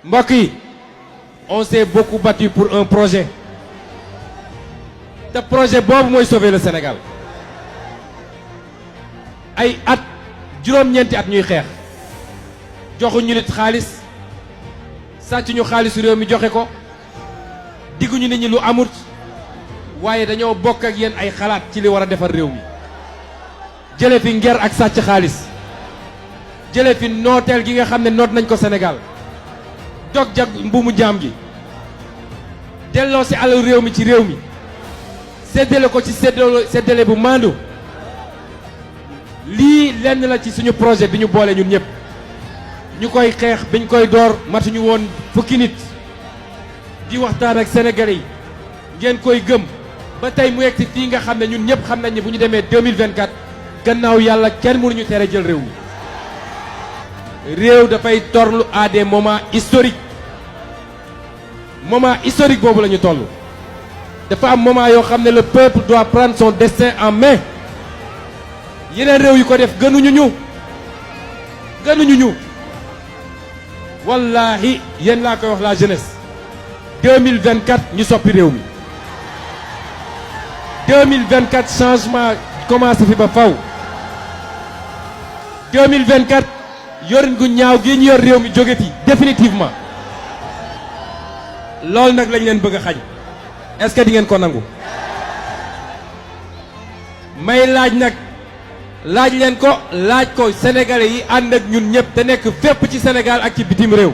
mbokk yi on s'est beaucoup battu pour un projet te projet boobu mooy sauver le Sénégal ay at juróom-ñeenti at ñuy xeex joxuñu nit xaalis sàcc ñu xaalisu réew mi joxe ko digguñu nit ñi lu amut waaye dañoo bokk ak yéen ay xalaat ci li war a defar réew mi jële fi nger ak sàcc xaalis jële fi nooteel gi nga xam ne noot nañ ko Sénégal dog jag mbuumu jaam gi delloo si alal réew mi ci réew mi séddale ko ci séddale bu maandu lii lenn la ci suñu projet bi ñu boole ñun ñëpp ñu koy xeex biñ koy door matuñu woon fukki nit di waxtaan ak sénégalais yi ngeen koy gëm ba tey mu yegg si fii nga xam ne ñun ñëpp xam nañ ne bu ñu demee 2024 gannaaw yàlla kenn mënuñu tere jël réew mi réew dafay torlu à des moments historiques moment historique boobu la ñu toll dafa am moment yoo xam ne le peuple doit prendre son destin en main yeneen réew yu ko def gënuñu ñu wallahi yéen laa koy wax la jeunesse 2024 ñu soppi réew mi 2024 changement commencé fi ba faw 2024 yorin gu ñaaw gi ñu yor réew mi jóge fi définitivement loolu nag lañ leen bëgg a xañ est-ce que di ngeen ko nangu may laaj nag laaj leen ko laaj ko sénégalais yi ànd ak ñun ñëpp te nekk fépp ci Sénégal ak ci bitim réew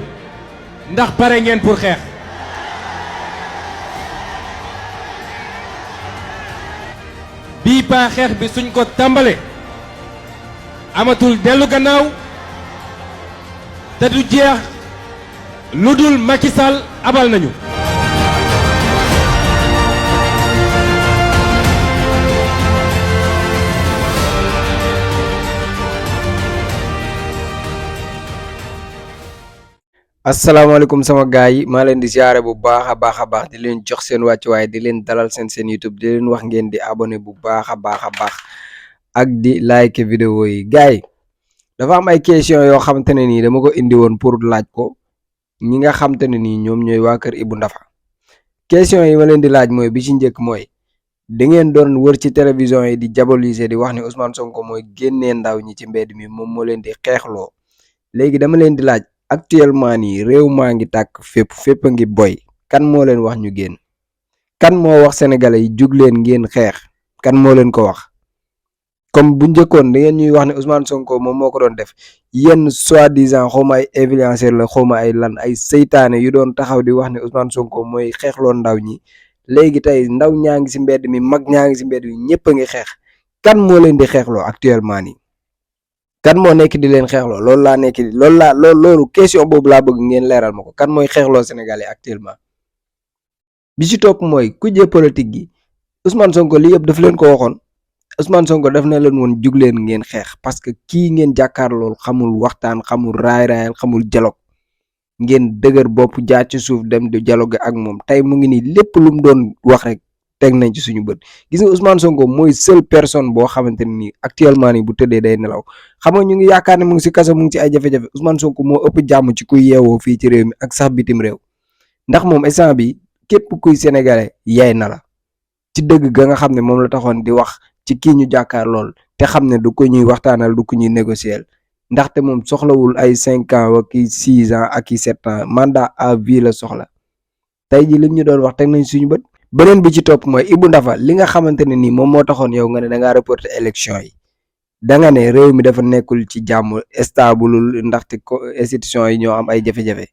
ndax pare ngeen pour xeex bii paa xeex bi suñ ko tàmbale amatul dellu gannaaw te du jeex lu dul Macky Sall abal nañu. asalaamaaleykum sama gars yi maa leen di ziare bu baax a baax di leen jox seen wàccuwaay di leen dalal seen YouTube di leen wax ngeen di abonné bu baax a baax ak di like vidéo yi gars yi dafa am ay question yoo xamante ne nii dama ko indi woon pour laaj ko ñi nga xamante ne nii ñoom ñooy waa kër Ibou Ndafa question yi ma leen di laaj mooy bi ci njëkk mooy da ngeen doon wër ci télévision yi di diaboliser di wax ne Ousmane Sonko mooy génnee ndaw ñi ci mbedd mi moom moo leen di xeexloo léegi dama leen di laaj actuellement nii réew maa ngi tàkk fépp a ngi boy kan moo leen wax ñu génn kan moo wax sénégalais yi jug leen ngeen xeex kan moo leen ko wax comme bu njëkkoon da ngeen ñuy wax ne Ousmane Sonko moom moo ko doon def yenn soi-disant xawma ay influenceur la xawma ay lan ay seytaane yu doon taxaw di wax ne Ousmane Sonko mooy xeexloo ndaw ñi léegi tey ndaw ñaa ngi si mbedd mi mag ñaa ngi si mbedd mi ñëpp a ngi xeex kan moo leen di xeexloo actuellement nii kan moo nekk di leen xeexloo loolu laa nekk di loolu question boobu laa bëgg ngeen leeral ma ko kan mooy xeexloo sénégalais actuellement bi ci topp mooy kujje politique gi Ousmane Sonko li yëpp daf leen ko waxoon Ousmane Sonko daf na leen woon jug leen ngeen xeex parce que kii ngeen jàkkaar lool xamul waxtaan xamul raay xamul dialogue ngeen dëgër bopp jaar ci suuf dem di dialogue ak moom tey mu ngi nii lépp lu mu doon wax rek teg nañ ci suñu bët gis nga Ousmane Sonko mooy seule personne boo xamante ne nii actuellement nii bu tëddee day nelaw xam nga ñu ngi yaakaar ne mu ngi si kaso mu ngi ci ay jafe-jafe Ousmane Sonko moo ëpp jàmm ci kuy yeewoo fii ci réew mi ak sax bitim réew ndax moom instant bi képp kuy sénégalais yaay na la ci dëgg ga nga xam ne moom la taxoon di wax ci kii ñu jàkkaar lool te xam ne du ko ñuy waxtaanal du ko ñuy négocier ndaxte moom soxlawul ay 5 ans ak i 6 ans ak i 7 ans mandat à vie la soxla tey ji lim ñu doon wax teg nañ suñu bët. beneen bi ci topp mooy Ibou Ndafa li nga xamante ne nii moom moo taxoon yow nga ne da ngaa reporter élection yi da nga ne réew mi dafa nekkul ci jàmm stableul ndaxte institution yi ñoo am ay jafe-jafe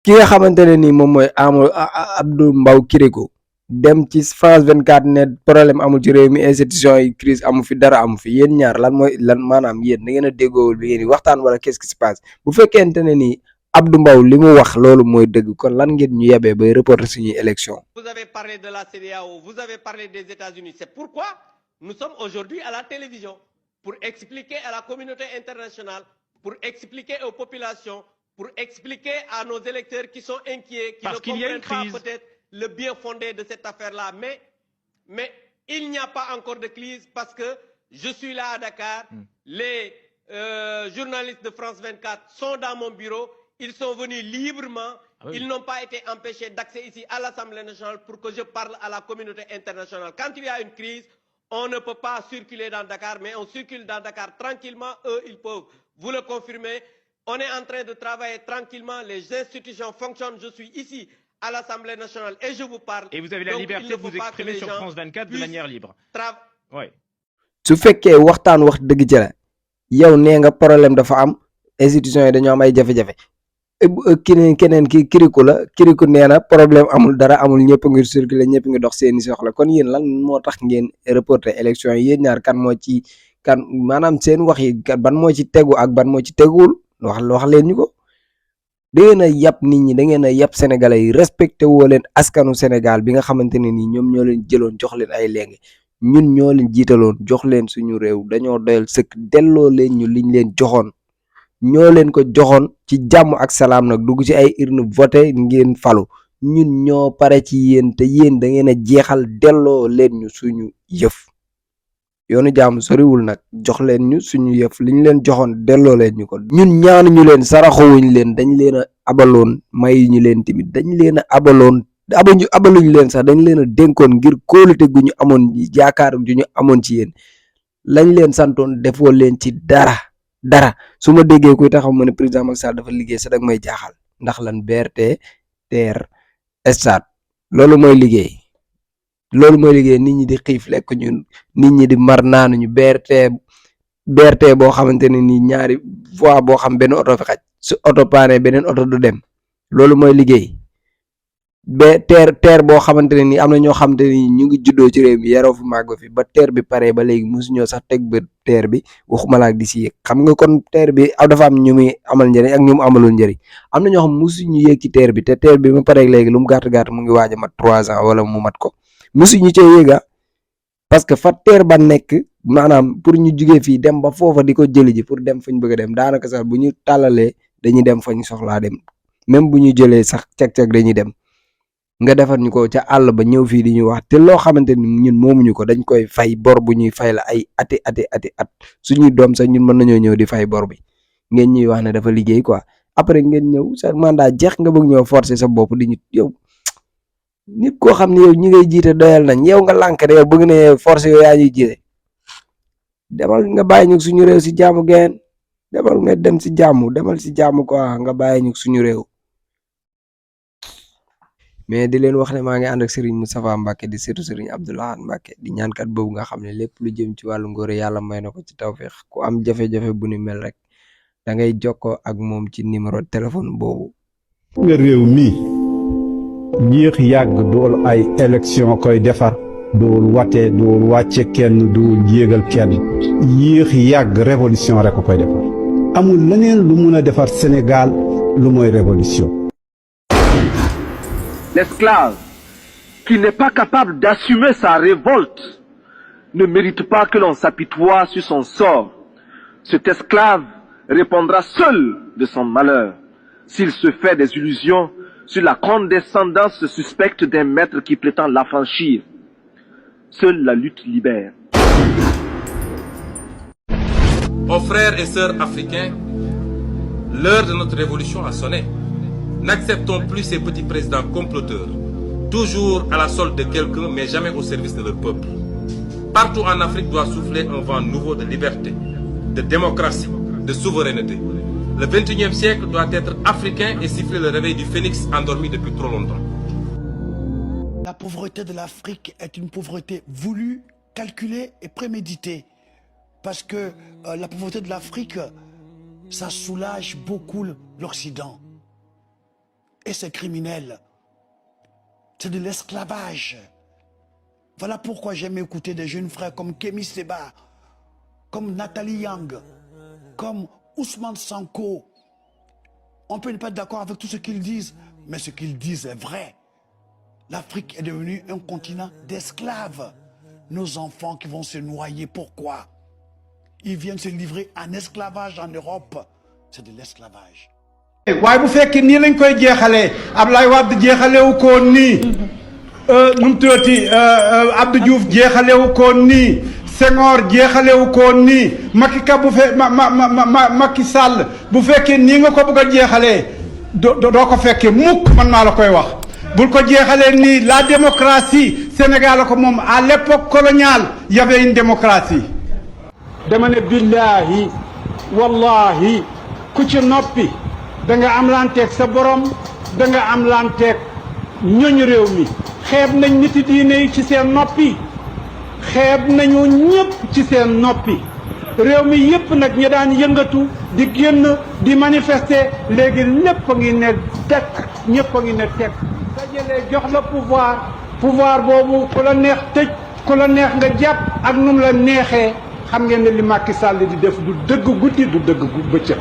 ki nga xamante ne nii moom mooy Abdou Mbow Kiriko dem ci France 24 ne problème amul ci réew mi institution yi crise amu fi dara amu fi yéen ñaar lan maanaam yéen da ngeen a déggoowul bi ngeen di waxtaan wala qu'est-ce qui se passe bu fekkente ne nii Abdou Mbow li mu wax loolu mooy dëgg kon lan ngeen ñu yebee bay reporter suñuy élection. Vous avez parlé de la CEDEAO, vous avez parlé des États-Unis. C'est pourquoi nous sommes aujourd'hui à la télévision pour expliquer à la communauté internationale, pour expliquer aux populations, pour expliquer à nos électeurs qui sont inquiets, qui ne comprennent pas peut-être le bien fondé de cette affaire-là. Mais il n'y a pas encore de crise parce que je suis là à Dakar. Les journalistes de France 24 sont dans mon bureau. Ils sont venus librement. Ah oui. Ils n'ont pas été empêchés d'accès ici à l'Assemblée nationale pour que je parle à la communauté internationale. Quand il y a une crise, on ne peut pas circuler dans Dakar, mais on circule dans Dakar tranquillement. Eux, ils peuvent vous le confirmer. On est en train de travailler tranquillement. Les institutions fonctionnent. Je suis ici à l'Assemblée nationale et je vous parle. Et vous avez la Donc, liberté il ne de vous faut pas que exprimer les sur gens France 24 de puissent manière libre. Ouais. su fekkee waxtaan wax dëgg ci la yow nee nga problème dafa am institution yi dañoo am ay jafe-jafe keneen ki kiriku la kiriku nee na problème amul dara amul ñëpp ngi circuler ñëpp ngi dox seeni soxla kon yéen lan moo tax ngeen reporter élection yi yéen ñaar kan moo ci kan maanaam seen wax yi ban moo ci tegu ak ban moo ci teguwul wax leen ñu ko da ngeen a yab nit ñi da ngeen a yab sénégalais yi respecté woo leen askanu Sénégal bi nga xamante ne nii ñoom ñoo leen jëloon jox leen ay léegi ñun ñoo leen jiitaloon jox leen suñu réew dañoo doyal sëkk delloo leen ñu liñ leen joxoon ñoo leen ko joxoon ci jàmm ak salaam nag dugg ci ay urne voté ngeen falu ñun ñoo pare ci yéen te yéen da ngeen a jeexal delloo leen ñu suñu yëf yoonu jàmm soriwul nag jox leen ñu suñu yëf liñ leen joxoon delloo leen ñu ko ñun ñaanuñu leen saraxowuñ leen dañ leen a abaloon mayu ñu leen tamit dañ leen a abaloon abaluñu leen sax dañ leen a dénkoon ngir kóolute gu ñu amoon yaakaar ju ñu amoon ci yéen lañ leen santoon defoo leen ci dara su ma déggee kuy taxaw ma ne président Macky Sall dafa liggéey sax dag may jaaxal ndax lan BRT TER stade loolu mooy liggéey nit ñi di xiif lekk ñun nit ñi di mar naanuñu BRT boo xamante ne nii ñaari voie boo xam benn oto fi xaj su oto paane beneen oto du dem loolu mooy liggéey teer boo xamante ne nii am na ñoo xamante ne ñu ngi juddoo ci réew mi yaroo fi màgg fi ba teer bi pare ba léegi mosuñoo sax teg ba teer bi waxuma la ak di si yéeg xam nga kon teer bi dafa am ñu muy amal njëriñ ak ñu mu amalul njëriñ am na ñoo xam mosuñu yéeg ci teer bi te teer bi ba pare léegi lu mu gàtt mu ngi waaj a mat 3 ans wala mu mat ko mosuñu cee yéega parce que fa teer ba nekk maanaam pour ñu jugee fii dem ba foofa di ko jëli ji pour dem fañ bëgg a dem daanaka sax bu ñu tàllalee dañuy dem fañ soxlaa dem même bu ñu jëlee sax cag-cag dañuy dem nga defar ñu ko ca àll ba ñëw fii di ñu wax te loo xamante ni ñun moomuñu ko dañ koy fay bor bu ñuy fay la ay ati at suñuy doom sax ñun mën nañoo ñëw di fay bor bi ngeen ñuy wax ne dafa liggéey quoi après ngeen ñëw sa mandat jeex nga bëgg ñëw forcer sa bopp di ñu yow nit koo xam ne yow ñi ngay jiite doyal nañ yow nga lànk de yow bëgg ne forcer yow yaa ñuy jiite demal nga bàyyi ñu suñu réew si jàmm geen demal nga dem si jàmm demal si jàmm quoi nga bàyyi ñu suñu réew. mais di leen wax ne maa ngi ànd ak Serigne Moustapha Mbacke di seetu Serigne Abdou Lahad Mbacke di ñaankat boobu nga xam ne lépp lu jëm ci wàllu ngóore yàlla may na ko ci tawfeex ku am jafe-jafe bu ni mel rek da ngay jokkoo ak moom ci numéro téléphone boobu. nga réew mi yéex yàgg dool ay élection koy defar dool wate dool wàcce kenn dool yéegal kenn yéex yàgg révolution rek ko koy defar amul leneen lu mun a defar Sénégal lu mooy révolution. L'esclave qui n'est pas capable d'assumer sa révolte ne mérite pas que l'on s'apitoie sur son sort. Cet esclave répondra seul de son malheur s'il se fait des illusions sur la condescendance suspecte d'un maître qui prétend l'affranchir. Seule la lutte libère. Aux frères et sœurs africains, l'heure de notre révolution a sonné. N'acceptons plus ces petits présidents comploteurs, toujours à la solde de quelqu'un, mais jamais au service de leur peuple. Partout en Afrique doit souffler un vent nouveau de liberté, de démocratie, de souveraineté. Le 21e siècle doit être africain et siffler le réveil du phénix endormi depuis trop longtemps. La pauvreté de l'Afrique est une pauvreté voulue, calculée et préméditée. Parce que la pauvreté de l'Afrique, ça soulage beaucoup l'Occident. Et c'est criminel. C'est de l'esclavage. Voilà pourquoi j'aime écouter des jeunes frères comme Kémy Séba, comme Nathalie Yang, comme Ousmane Sanko. On peut ne pas être d'accord avec tout ce qu'ils disent, mais ce qu'ils disent est vrai. L'Afrique est devenue un continent d'esclaves. Nos enfants qui vont se noyer, pourquoi? Ils viennent se livrer en esclavage en Europe. C'est de l'esclavage. waaye bu fekkee nii lañ koy jeexalee Abdoulaye Wade jeexalewu ko nii nu mu tuddati Abdou Diouf jeexalewu ko nii Senghor jeexalewu ko nii Macky Sall bu fekkee nii nga ko bëgg a jeexalee doo ko fekkee mukk man maa la koy wax bul ko jeexalee nii la démocratie Sénégal ko moom à l'époque coloniale y avait une démocratie dama ne billahi wallahi ku ci noppi da nga am lanteeg sa borom da nga am lanteeg ñoñ réew mi xeeb nañ niti diine yi ci seen noppi xeeb nañu ñëpp ci seen noppi réew mi yëpp nag ñi daan yëngatu di génn di manifester léegi lépp a ngi ne tekk ñëpp a ngi ne tekk dajalee jox la pouvoir boobu ku la neex tëj ku la neex nga jàpp ak num la neexee xam ngeen ne li Macky Sall di def du dëgg guddi du dëgg bëccëg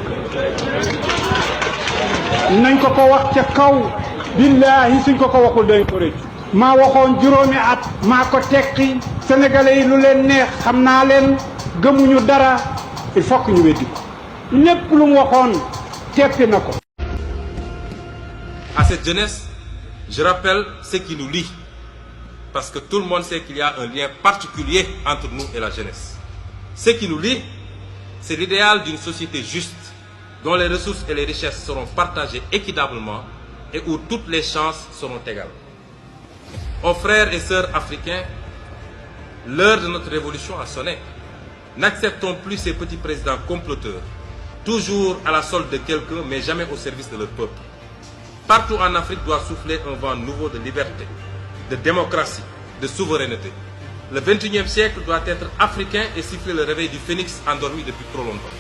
nañ ko wax ca kaw billaahi suñ ko waxul dañ ko rëcc maa waxoon juróomi at maa ko tekki sénégalais yi lu leen neex xam naa leen gëmuñu dara il faut que ñu weddi ko lépp lu mu waxoon teppi na ko. À cette jeunesse, je rappelle ce qui nous lie, parce que tout le monde sait qu'il y a un lien particulier entre nous et la jeunesse. Ce qui nous lie, c'est l'idéal d'une société juste, dont les ressources et les richesses seront partagées équitablement et où toutes les chances seront égales. Aux frères et sœurs africains, l'heure de notre révolution a sonné. N'acceptons plus ces petits présidents comploteurs, toujours à la solde de quelqu'un, mais jamais au service de leur peuple. Partout en Afrique doit souffler un vent nouveau de liberté, de démocratie, de souveraineté. Le XXIe siècle doit être africain et siffler le réveil du phénix endormi depuis trop longtemps.